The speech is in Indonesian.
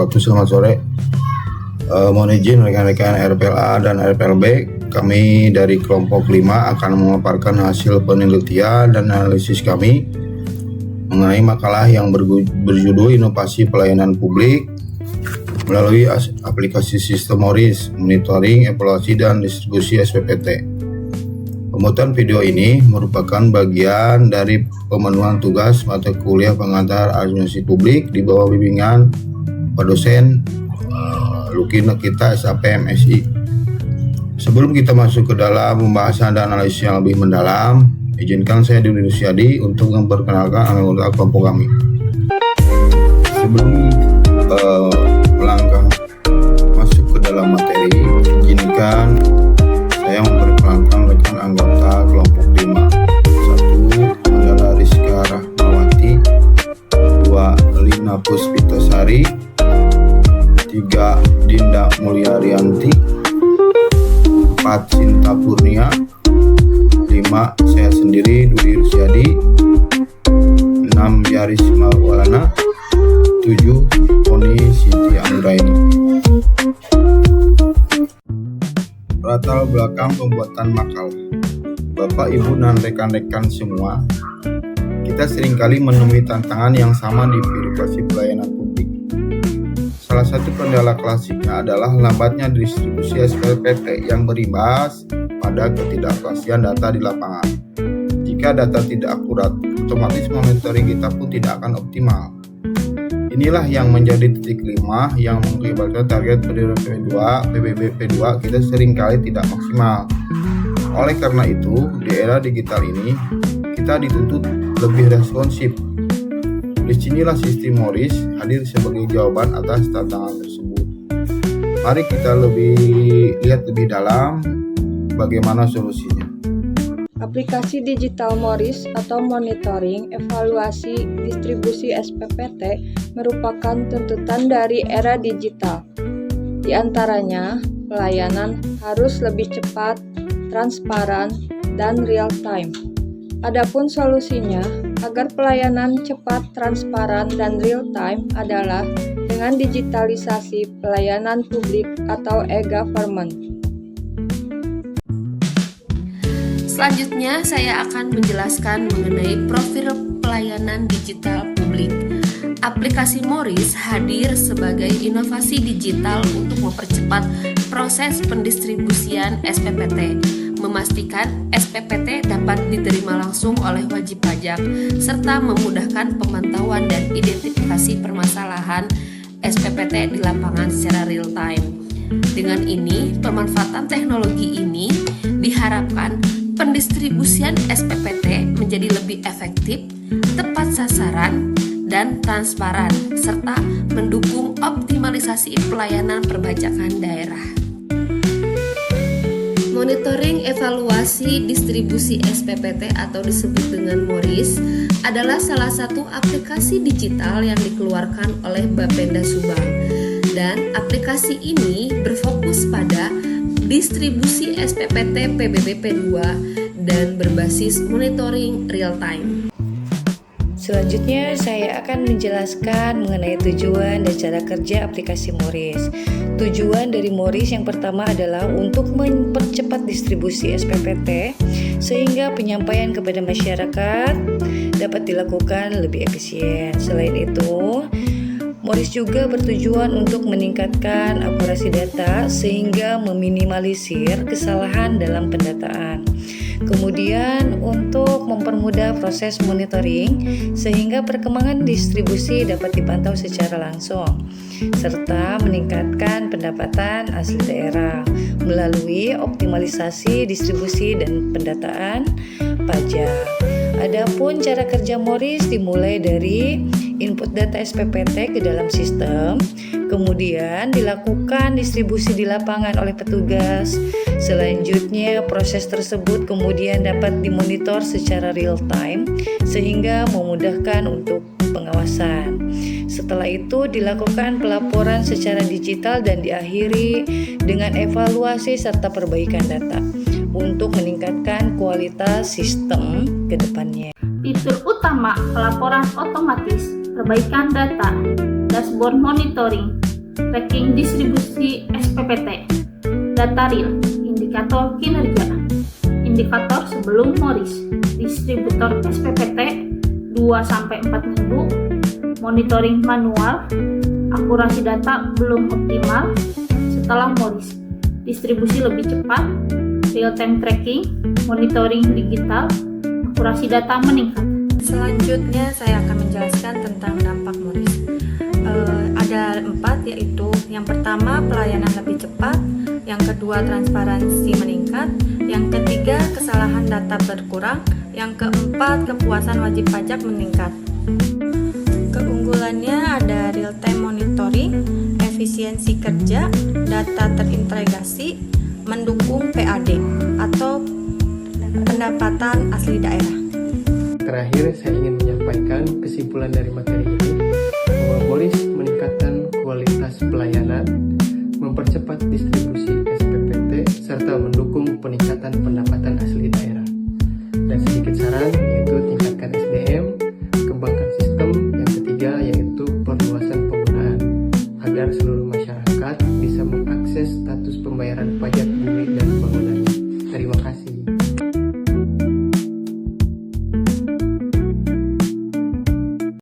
wabarakatuh. Selamat sore. Mohon izin rekan-rekan RPLA dan RPLB, kami dari kelompok 5 akan memaparkan hasil penelitian dan analisis kami mengenai makalah yang berjudul Inovasi Pelayanan Publik melalui aplikasi sistem MORIS, monitoring, evaluasi, dan distribusi SPPT. Pembuatan video ini merupakan bagian dari pemenuhan tugas mata kuliah pengantar administrasi publik di bawah bimbingan Pak Dosen Luki Nikita SAP MSI. Sebelum kita masuk ke dalam pembahasan dan analisis yang lebih mendalam, izinkan saya Dudi Nusyadi untuk memperkenalkan anggota kelompok kami. Sebelum melangkah masuk ke dalam materi, izinkan saya memperkenalkan rekan anggota kelompok 5. 1 adalah Rizka Rahmawati, 2 Lina Puspitasari, 3 Dinda Mulyarianti, 4 Sinta Purnia, 5 saya sendiri Dudi Rusyadi, 6 Yaris Maulana, 7 Poni Siti Anggraini. Latar belakang pembuatan makalah. Bapak, Ibu, dan rekan-rekan semua, kita seringkali menemui tantangan yang sama di birokrasi pelayanan publik. Salah satu kendala klasiknya adalah lambatnya distribusi SPPT yang berimbas pada ketidakpastian data di lapangan. Jika data tidak akurat, otomatis monitoring kita pun tidak akan optimal. Inilah yang menjadi titik lemah yang mengakibatkan target PBB P2 kita seringkali tidak maksimal. Oleh karena itu, di era digital ini, kita dituntut lebih responsif. Disinilah sistem MORIS hadir sebagai jawaban atas tantangan tersebut. Mari kita lihat lebih dalam bagaimana solusinya. Aplikasi digital MORIS atau monitoring, evaluasi, distribusi SPPT merupakan tuntutan dari era digital. Di antaranya, pelayanan harus lebih cepat, transparan, dan real time. Adapun solusinya, agar pelayanan cepat, transparan, dan real time adalah dengan digitalisasi pelayanan publik atau e-government. Selanjutnya, saya akan menjelaskan mengenai profil pelayanan digital publik. Aplikasi MORIS hadir sebagai inovasi digital untuk mempercepat proses pendistribusian SPPT, memastikan SPPT dapat diterima langsung oleh wajib pajak, serta memudahkan pemantauan dan identifikasi permasalahan SPPT di lapangan secara real time. Dengan ini, pemanfaatan teknologi ini diharapkan pendistribusian SPPT menjadi lebih efektif, tepat sasaran, dan transparan, serta mendukung optimalisasi pelayanan perpajakan daerah. Monitoring evaluasi distribusi SPPT atau disebut dengan MORIS adalah salah satu aplikasi digital yang dikeluarkan oleh Bapenda Subang, dan aplikasi ini berfokus pada distribusi SPPT PBB P2 dan berbasis monitoring real time. Selanjutnya saya akan menjelaskan mengenai tujuan dan cara kerja aplikasi MORIS. Tujuan dari MORIS yang pertama adalah untuk mempercepat distribusi SPPT sehingga penyampaian kepada masyarakat dapat dilakukan lebih efisien. Selain itu, MORIS juga bertujuan untuk meningkatkan akurasi data sehingga meminimalisir kesalahan dalam pendataan. Kemudian untuk mempermudah proses monitoring sehingga perkembangan distribusi dapat dipantau secara langsung, serta meningkatkan pendapatan asli daerah melalui optimalisasi distribusi dan pendataan pajak. Adapun cara kerja MORIS dimulai dari input data SPPT ke dalam sistem, kemudian dilakukan distribusi di lapangan oleh petugas. Selanjutnya, proses tersebut kemudian dapat dimonitor secara real time sehingga memudahkan untuk pengawasan. Setelah itu dilakukan pelaporan secara digital dan diakhiri dengan evaluasi serta perbaikan data untuk meningkatkan kualitas sistem ke depannya. Fitur utama pelaporan otomatis, perbaikan data, dashboard monitoring, Tracking distribusi SPPT. Data real, indikator kinerja. Indikator sebelum Morris, distributor SPPT 2-4 minggu, monitoring manual, akurasi data belum optimal setelah Morris, distribusi lebih cepat, real-time tracking, monitoring digital, akurasi data meningkat. Selanjutnya saya akan menjelaskan tentang dampak Morris. Ada 4, yaitu yang pertama pelayanan lebih cepat, yang kedua transparansi meningkat, yang ketiga kesalahan data berkurang, yang keempat kepuasan wajib pajak meningkat. Keunggulannya ada real time monitoring, efisiensi kerja, data terintegrasi, mendukung PAD atau pendapatan asli daerah. Terakhir, saya ingin menyampaikan kesimpulan dari materi ini bahwa Morris meningkatkan kualitas pelayanan, mempercepat distribusi SPPT, serta mendukung peningkatan pendapatan asli daerah.